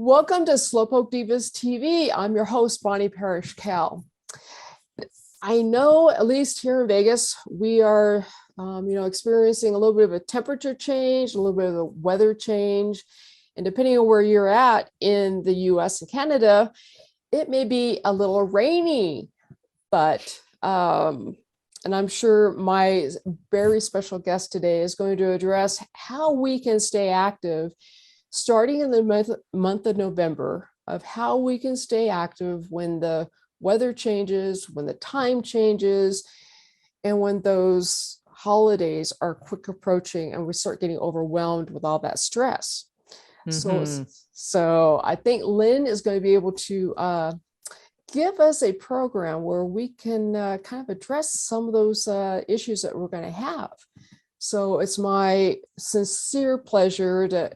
Welcome to Slowpoke Divas TV. I'm your host, Bonnie Parrish Cal. I know, at least here in Vegas, we are, experiencing a little bit of a temperature change, a little bit of a weather change, and depending on where you're at in the U.S. and Canada, it may be a little rainy, but and I'm sure my very special guest today is going to address how we can stay active starting in the month of November, of how we can stay active when the weather changes, when the time changes, and when those holidays are quick approaching and we start getting overwhelmed with all that stress. So I think Lyn is going to be able to give us a program where we can kind of address some of those issues that we're going to have. So it's my sincere pleasure to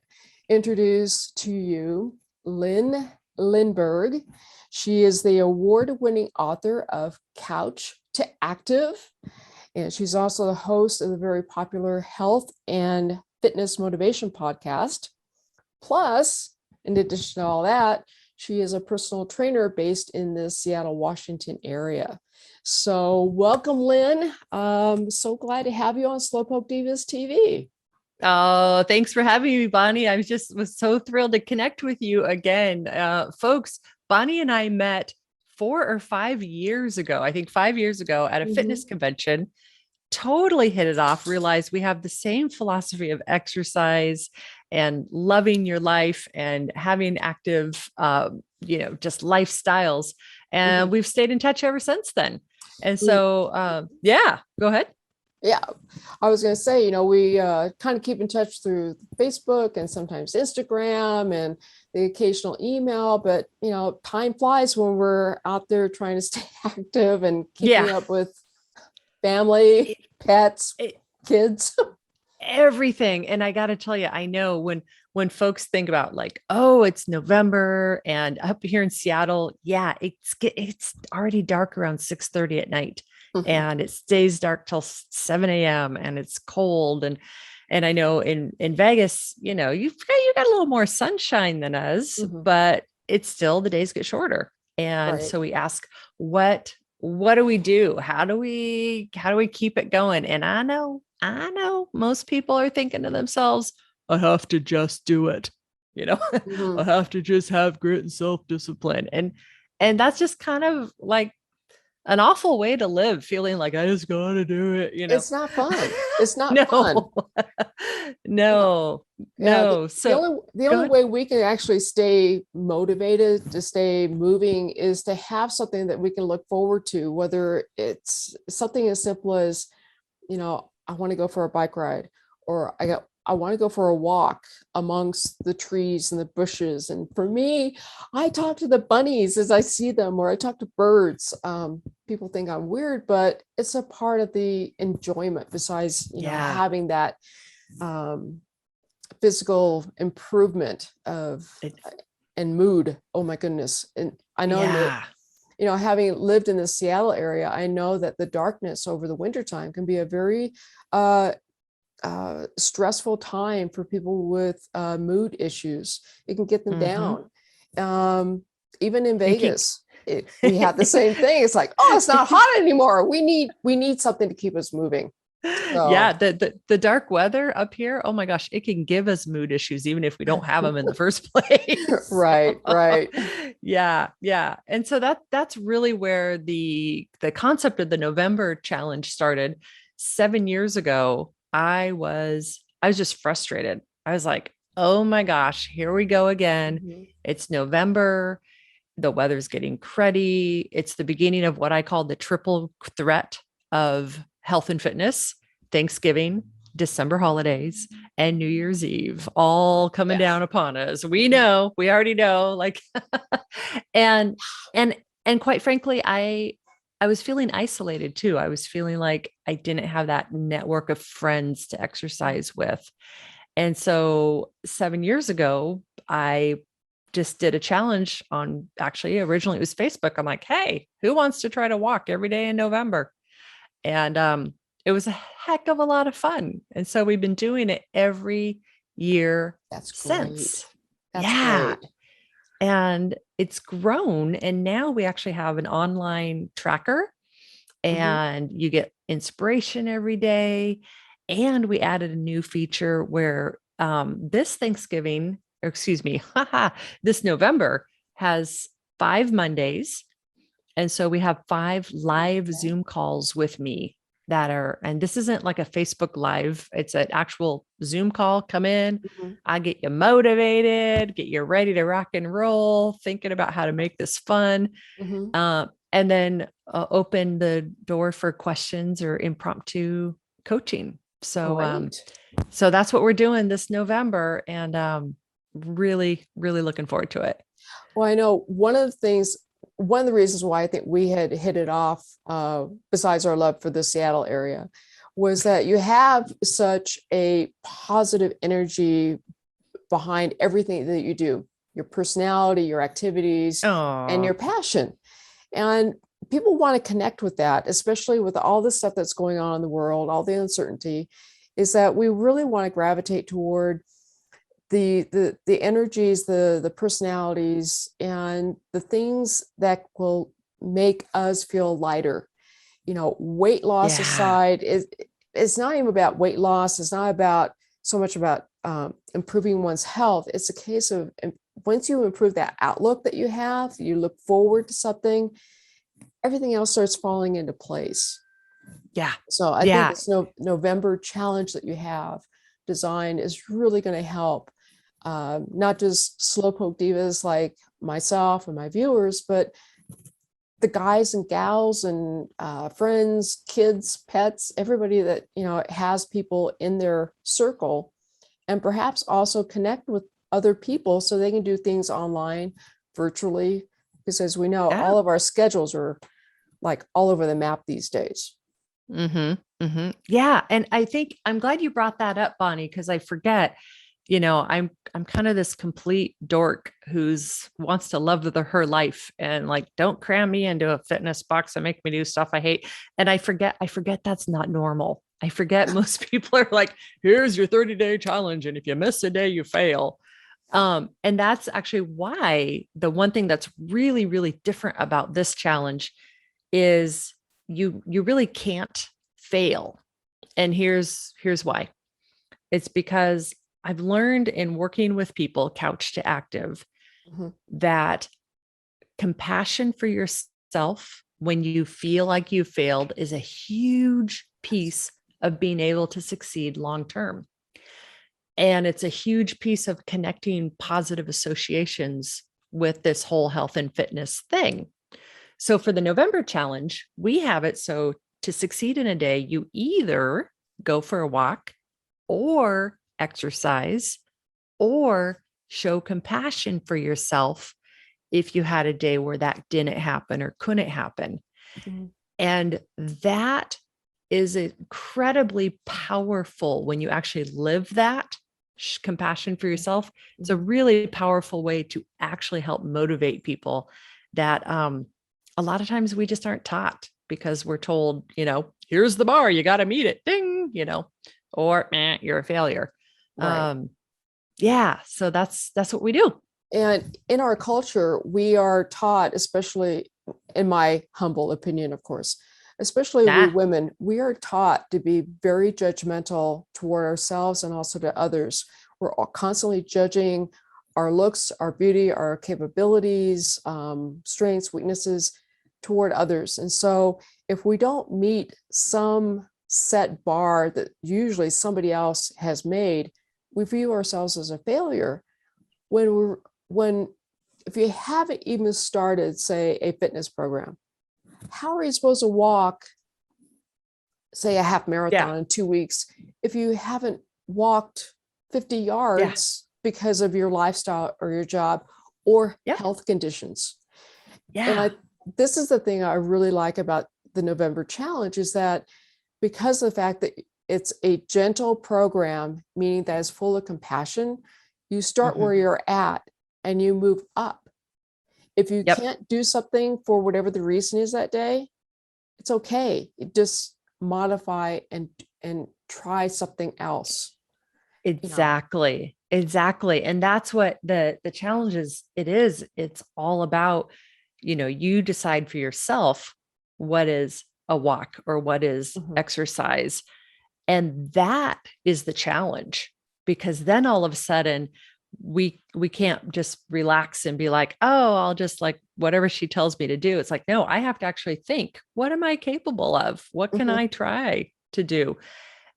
introduce to you Lyn Lindbergh. She is the award-winning author of Couch to Active, and she's also the host of the very popular health and fitness motivation podcast. Plus, in addition to all that, she is a personal trainer based in the Seattle, Washington area. So welcome, Lyn. So glad to have you on Slowpoke Divas TV. Oh, thanks for having me, Bonnie. I was so thrilled to connect with you again. Folks, Bonnie and I met 4 or 5 years ago, I think 5 years ago at a fitness convention, totally hit it off, realized we have the same philosophy of exercise and loving your life and having active, just lifestyles. And we've stayed in touch ever since then. And so, go ahead. Yeah, I was going to say, we kind of keep in touch through Facebook and sometimes Instagram and the occasional email, but, time flies when we're out there trying to stay active and keeping up with family, pets, kids. Everything. And I got to tell you, I know when folks think about like, oh, it's November and up here in Seattle, it's already dark around 6:30 at night. And it stays dark till 7 a.m. and it's cold. And I know in Vegas, you've got a little more sunshine than us, but it's still, the days get shorter. And so we ask, what do we do? How do we keep it going? And I know most people are thinking to themselves, I have to just do it. I have to just have grit and self-discipline. And that's just kind of like an awful way to live, feeling like I just gotta do it. It's not fun. It's not fun. No. So the only way we can actually stay motivated, to stay moving, is to have something that we can look forward to, whether it's something as simple as, I want to go for a bike ride, or I want to go for a walk amongst the trees and the bushes. And for me, I talk to the bunnies as I see them, or I talk to birds. People think I'm weird, but it's a part of the enjoyment besides, having that physical improvement of and mood. Oh my goodness. And I know that, having lived in the Seattle area, I know that the darkness over the wintertime can be a very stressful time for people with mood issues. It can get them down. Even in Vegas, we have the same thing. It's like, oh, it's not hot anymore. We need something to keep us moving. So. Yeah, the dark weather up here, oh my gosh, it can give us mood issues even if we don't have them in the first place. Right. Yeah. And so that's really where the concept of the November challenge started 7 years ago. I was just frustrated. I was like, oh my gosh, here we go again. It's November. The weather's getting cruddy. It's the beginning of what I call the triple threat of health and fitness: Thanksgiving, December holidays, and New Year's Eve, all coming down upon us. We already know, like, and quite frankly, I was feeling isolated too. I was feeling like I didn't have that network of friends to exercise with. And so 7 years ago, I just did a challenge on, actually, originally it was Facebook. I'm like, hey, who wants to try to walk every day in November? And it was a heck of a lot of fun. And so we've been doing it every year since. That's great. and it's grown. And now we actually have an online tracker, Mhm. and you get inspiration every day. And we added a new feature where this Thanksgiving, or excuse me, this November has 5 Mondays. And so we have 5 live Okay. Zoom calls with me that are, and this isn't like a Facebook Live, it's an actual Zoom call. Come in, Mhm. I get you motivated, get you ready to rock and roll, thinking about how to make this fun. Mhm. And then open the door for questions or impromptu coaching. Great. So that's what we're doing this November, and really, really looking forward to it. Well, I know one of the reasons why I think we had hit it off, besides our love for the Seattle area, was that you have such a positive energy behind everything that you do, your personality, your activities, and your Oh, passion. And people want to connect with that, especially with all the stuff that's going on in the world, all the uncertainty, is that we really want to gravitate toward the energies, the personalities, and the things that will make us feel lighter. Weight loss yeah. aside, it's not even about weight loss. It's not about so much about improving one's health. It's a case of once you improve that outlook that you have, you look forward to something, everything else starts falling into place. Yeah. So I think Yeah. this November challenge that you have designed is really going to help, not just Slowpoke Divas like myself and my viewers, but the guys and gals and friends, kids, pets, everybody that has people in their circle, and perhaps also connect with other people so they can do things online, virtually, because as we know, Yeah. all of our schedules are like all over the map these days. Yeah. And I think I'm glad you brought that up, Bonnie, because I forget, I'm kind of this complete dork who's wants to love her life, and like, don't cram me into a fitness box and make me do stuff I hate. And I forget that's not normal. I forget most people are like, here's your 30-day challenge. And if you miss a day, you fail. And that's actually why the one thing that's really, really different about this challenge is you really can't fail. And here's why. It's because I've learned in working with people couch to active Mhm. that compassion for yourself when you feel like you failed is a huge piece of being able to succeed long term. And it's a huge piece of connecting positive associations with this whole health and fitness thing. So for the November challenge, we have it so to succeed in a day, you either go for a walk or exercise or show compassion for yourself if you had a day where that didn't happen or couldn't happen. Mhm. And that is incredibly powerful when you actually live that compassion for yourself. It's a Mhm. really powerful way to actually help motivate people that a lot of times we just aren't taught, because we're told, here's the bar, you got to meet it, ding, or you're a failure. Right. Um, yeah, so that's what we do. And in our culture, we are taught, especially in my humble opinion, of course, especially we Nah, women, we are taught to be very judgmental toward ourselves and also to others. We're all constantly judging our looks, our beauty, our capabilities, strengths, weaknesses toward others. And so if we don't meet some set bar that usually somebody else has made, we view ourselves as a failure. When if you haven't even started, say, a fitness program, how are you supposed to walk, say, a half yeah, marathon in 2 weeks if you haven't walked 50 yeah, yards because of your lifestyle or your job or yep, health conditions? And yeah. this is the thing I really like about the November challenge, is that because of the fact that it's a gentle program, meaning that it's full of compassion, you start Mhm. where you're at and you move up. If you Yep, can't do something for whatever the reason is that day, it's okay. You just modify and try something else. You know. exactly. Exactly. And that's what the challenge is. It's all about, you decide for yourself what is a walk or what is Mhm. exercise. And that is the challenge, because then all of a sudden we can't just relax and be like, oh, I'll just like whatever she tells me to do. It's like, no, I have to actually think, what am I capable of? What can Mhm. I try to do?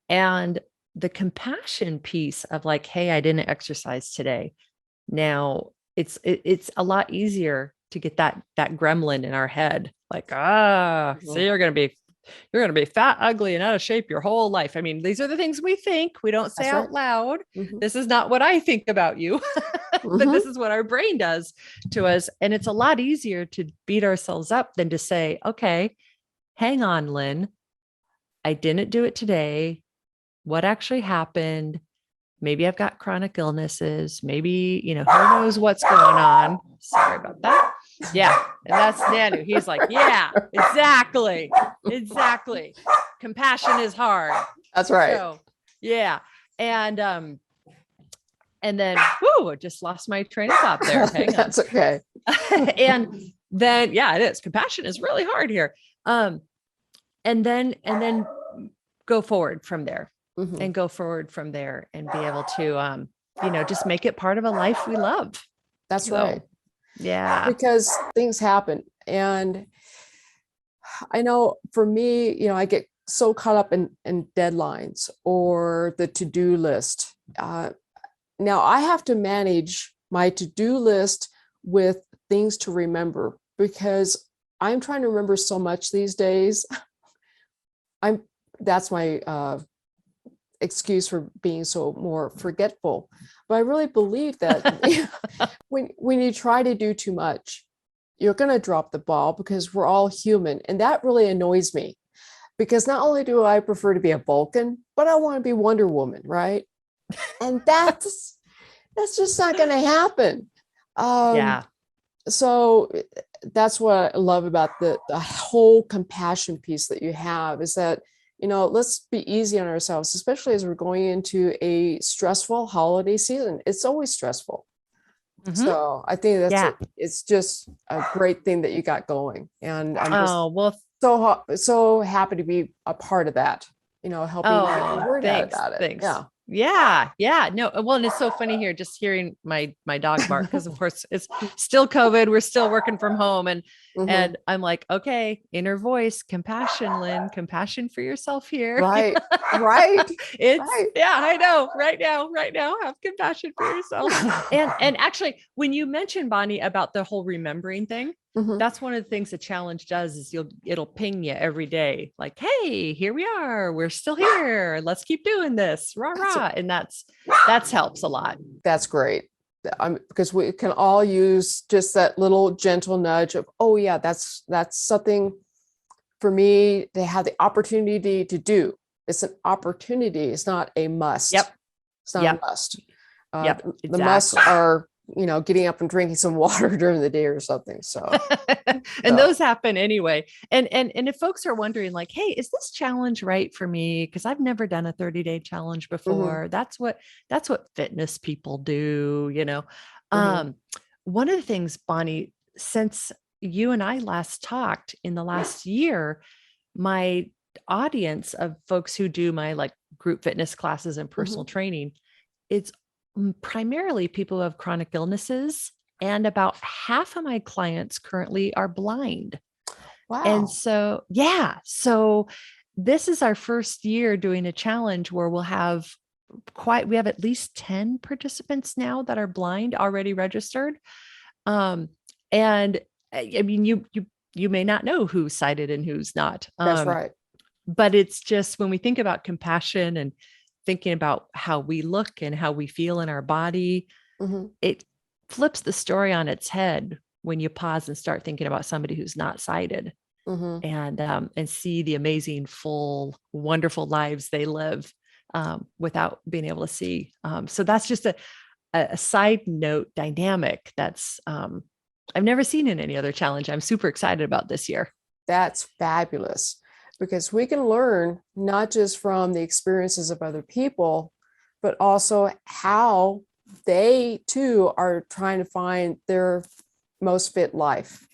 And the compassion piece of like, hey, I didn't exercise today. Now it's a lot easier to get that gremlin in our head. Like, so Mhm. you're gonna be fat, ugly, and out of shape your whole life. I mean, these are the things we think. We don't say That's right. out loud. Mhm. This is not what I think about you, but Mhm. this is what our brain does to us. And it's a lot easier to beat ourselves up than to say, okay, hang on, Lynn. I didn't do it today. What actually happened? Maybe I've got chronic illnesses. Maybe, who knows what's going on. Sorry about that. Yeah. And that's Nanu. He's like, yeah, exactly. Exactly. Compassion is hard. That's right. So yeah. And then I just lost my train of thought there. Hang on. That's okay. And then yeah, it is. Compassion is really hard here. And then go forward from there Mhm. and go forward from there and be able to just make it part of a life we love. That's right. So yeah. Because things happen. And I know for me, I get so caught up in deadlines or the to-do list. Now I have to manage my to-do list with things to remember because I'm trying to remember so much these days. I'm That's my excuse for being so more forgetful. But I really believe that when you try to do too much, you're going to drop the ball because we're all human. And that really annoys me because not only do I prefer to be a Vulcan, but I want to be Wonder Woman, right? And that's just not going to happen. Um, Yeah. so that's what I love about the whole compassion piece that you have is that, let's be easy on ourselves, especially as we're going into a stressful holiday season. It's always stressful. Mhm. So I think Yeah. it's just a great thing that you got going. And I'm just Oh, well, so happy to be a part of that, helping get the oh, word out thanks. about it. Thanks. Yeah. Yeah. Yeah. No, well, and it's so funny here just hearing my dog bark because of course it's still COVID. We're still working from home Mhm. and I'm like, okay, inner voice, compassion, Lynn, compassion for yourself here. Right. Right. It's Right. yeah, I know. Right now, have compassion for yourself. And actually, when you mentioned Bonnie about the whole remembering thing, Mhm. that's one of the things the challenge does is it'll ping you every day like, hey, here we are, we're still here, let's keep doing this, rah That's rah. And that's helps a lot. that's great. Because we can all use just that little gentle nudge of, oh yeah, that's something for me to have the opportunity to do. It's an opportunity. It's not a must. Yep. It's not a Yep. must. Yep. The musts Exactly. are, getting up and drinking some water during the day or something. And So those happen anyway. And if folks are wondering like, hey, is this challenge right for me, because I've never done a 30-day challenge mhm, before, that's what fitness people do. mhm, um One of the things, Bonnie, since you and I last talked in the last year, my audience of folks who do my like group fitness classes and mhm. personal training, it's primarily people who have chronic illnesses. And about half of my clients currently are blind. And Wow. so, yeah. So this is our first year doing a challenge where we have at least 10 participants now that are blind already registered. Um, and I mean, you may not know who's sighted and who's not. That's right. But it's just when we think about compassion and thinking about how we look and how we feel in our body, Mhm, it flips the story on its head when you pause and start thinking about somebody who's not sighted mhm. and see the amazing, full, wonderful lives they live without being able to see. So that's just a side note dynamic that's I've never seen in any other challenge. I'm super excited about this year. That's fabulous because we can learn not just from the experiences of other people, but also how they too are trying to find their most fit life.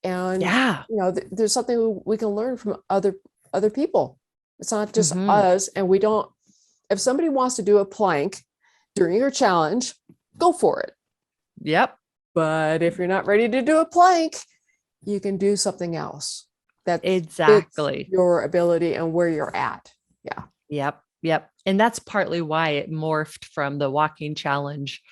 And, Yeah. there's something we can learn from other people. It's not just Mhm. us. And if somebody wants to do a plank during your challenge, go for it. Yep. But if you're not ready to do a plank, you can do something else that fits Exactly. your ability and where you're at. Yeah. Yep. Yep. And that's partly why it morphed from the walking challenge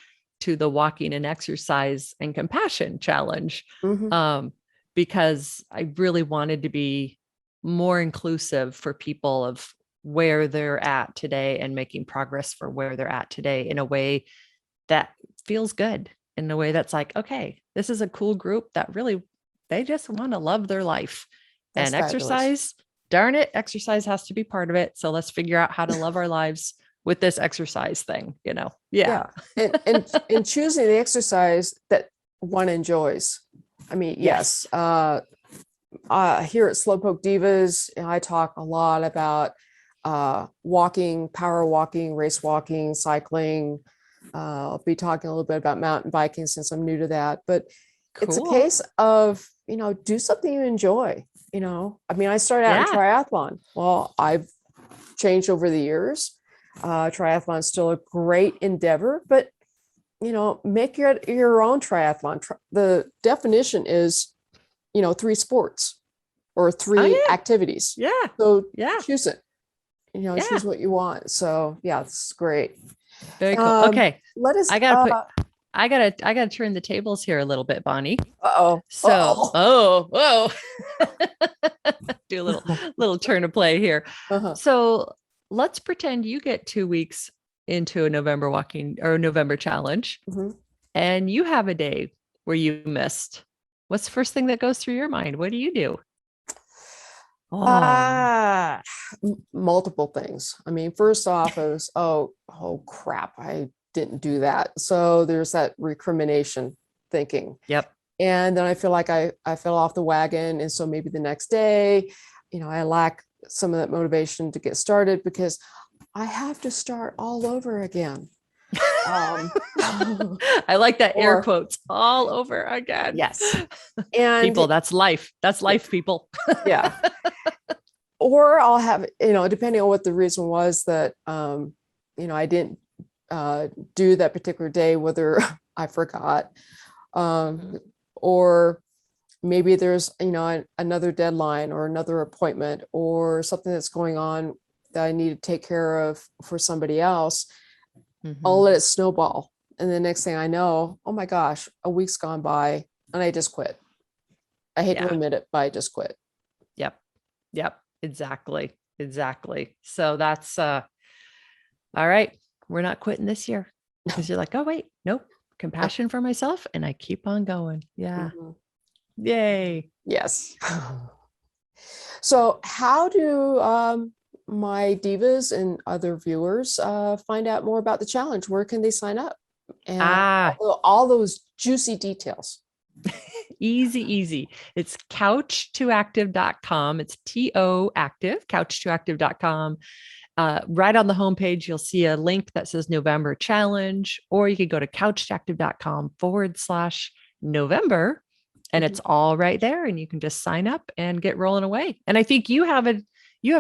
to the walking and exercise and compassion challenge. Mhm. Because I really wanted to be more inclusive for people of where they're at today and making progress for where they're at today in a way that feels good, in a way that's like, okay, this is a cool group that really, they just want to love their life. That's And fabulous. exercise, darn it, exercise has to be part of it. So let's figure out how to love our lives with this exercise thing, Yeah. Yeah. And choosing the exercise that one enjoys. I mean, yes. Here at Slowpoke Divas, I talk a lot about walking, power walking, race walking, cycling. I'll be talking a little bit about mountain biking since I'm new to that. But it's a Cool. case of, do something you enjoy. I mean, I started out in Yeah. triathlon. Well, I've changed over the years. Triathlon is still a great endeavor, but make your own triathlon. The definition is, 3 sports or 3 Oh, activities. yeah. So Yeah. choose it, Yeah. choose what you want. So yeah, it's great. Very cool. Okay. Let us, I gotta turn the tables here a little bit, Bonnie. uh-oh. So, whoa. Do a Uh-oh. little turn of play here. Uh-huh. So let's pretend you get 2 weeks into a November walking or November challenge Mhm. and you have a day where you missed. What's the first thing that goes through your mind? What do you do? Oh, Ah, multiple things. I mean, first off is, oh crap, I didn't do that. So there's that recrimination thinking. yep. And then I feel like I fell off the wagon. And so maybe the next day, I lack some of that motivation to get started because I have to start all over again. I like that air Or quotes all over again. yes. And People, that's life. That's life, people. yeah. Or I'll have, depending on what the reason was that, I didn't do that particular day, whether I forgot, or maybe there's, another deadline or another appointment or something that's going on that I need to take care of for somebody else. I'll let it snowball. And the next thing I know, oh my gosh, a week's gone by and I just quit. I hate to admit it, but I just quit. Yep. Yep. Exactly. Exactly. So that's all right. We're not quitting this year because you're like, oh wait, nope. Compassion for myself. And I keep on going. Yeah. Mhm. Yay. Yes. So how do my divas and other viewers find out more about the challenge? Where can they sign up? And all those juicy details. Easy. It's couch2active.com. It's TO active, couch2active.com. Right on the homepage, you'll see a link that says November challenge, or you could go to couch2active.com/November. And it's all right there. And you can just sign up and get rolling away. And I think you have a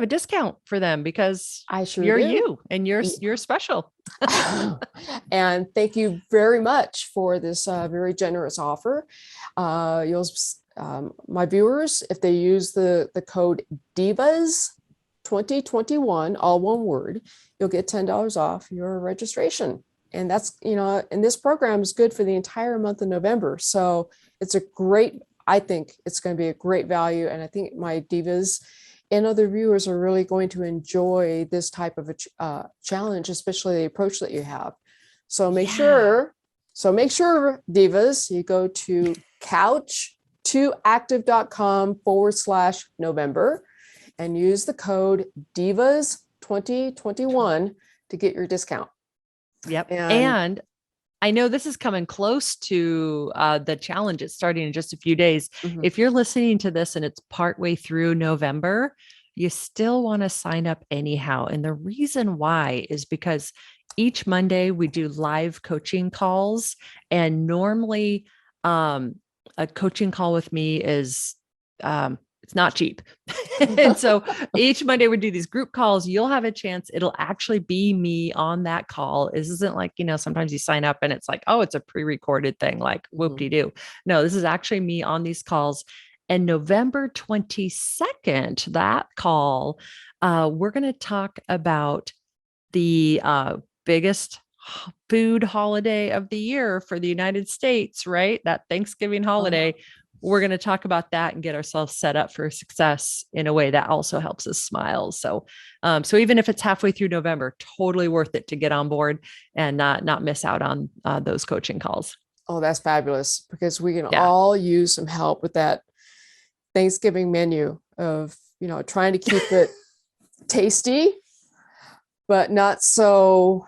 discount for them because I sure you're do. you and you're special. And thank you very much for this very generous offer. My viewers, if they use the code DIVAS 2021, all one word, you'll get $10 off your registration. And that's, and this program is good for the entire month of November. So I think it's going to be a great value. And I think my divas and other viewers are really going to enjoy this type of a challenge, especially the approach that you have. So make sure, divas, you go to couch2active.com/November and use the code DIVAS 2021 to get your discount. Yep. And I know this is coming close to the challenge. It's starting in just a few days. If you're listening to this and it's partway through November, you still want to sign up anyhow. And the reason why is because each Monday we do live coaching calls, and normally a coaching call with me is it's not cheap. And so each Monday we do these group calls. You'll have a chance. It'll actually be me on that call. This isn't like, sometimes you sign up and it's like, oh, it's a pre-recorded thing, like whoop-de-doo. No, this is actually me on these calls. And November 22nd, that call, we're going to talk about the biggest food holiday of the year for the United States, right? That Thanksgiving holiday. We're going to talk about that and get ourselves set up for success in a way that also helps us smile. So, so even if it's halfway through November, totally worth it to get on board and not miss out on those coaching calls. Oh, that's fabulous, because we can all use some help with that Thanksgiving menu of, trying to keep it tasty, but not so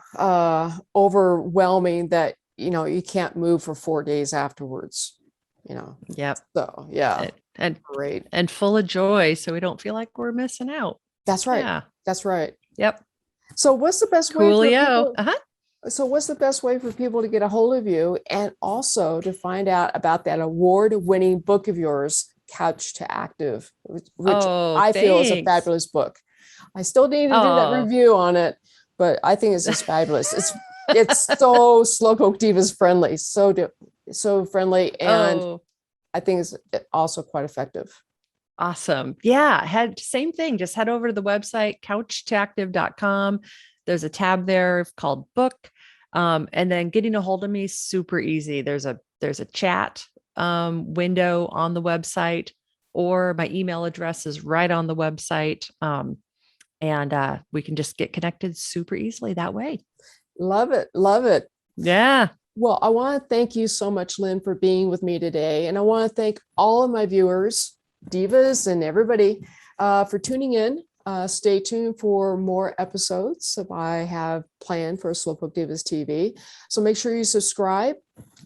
overwhelming that, you can't move for 4 days afterwards. Yep. So yeah. And great. And full of joy. So we don't feel like we're missing out. That's right. Yeah. That's right. Yep. So what's the best way for people? So what's the best way for people to get a hold of you, and also to find out about that award-winning book of yours, Couch to Active, which I feel is a fabulous book. I still need to do that review on it, but I think it's just fabulous. It's so Slowpoke Divas friendly, so friendly, and I think it's also quite effective. Awesome. Yeah. Same thing. Just head over to the website, couchtoactive.com. There's a tab there called book. And then getting a hold of me is super easy. There's a chat window on the website, or my email address is right on the website. And we can just get connected super easily that way. Love it. Love it. Yeah. Well, I want to thank you so much, Lyn, for being with me today. And I want to thank all of my viewers, divas, and everybody for tuning in. Stay tuned for more episodes that I have planned for Slowpoke Divas TV. So make sure you subscribe,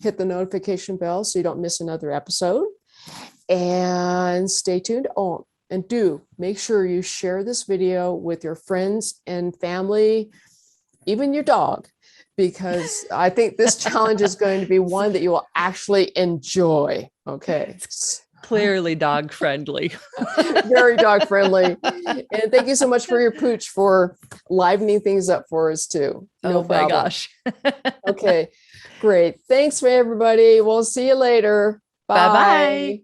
hit the notification bell so you don't miss another episode, and stay tuned. Oh, and do make sure you share this video with your friends and family, even your dog, because I think this challenge is going to be one that you will actually enjoy. Okay. Clearly dog friendly. Very dog friendly. And thank you so much for your pooch for livening things up for us too. No problem. My gosh. Okay, great. Thanks for everybody. We'll see you later. Bye. Bye-bye.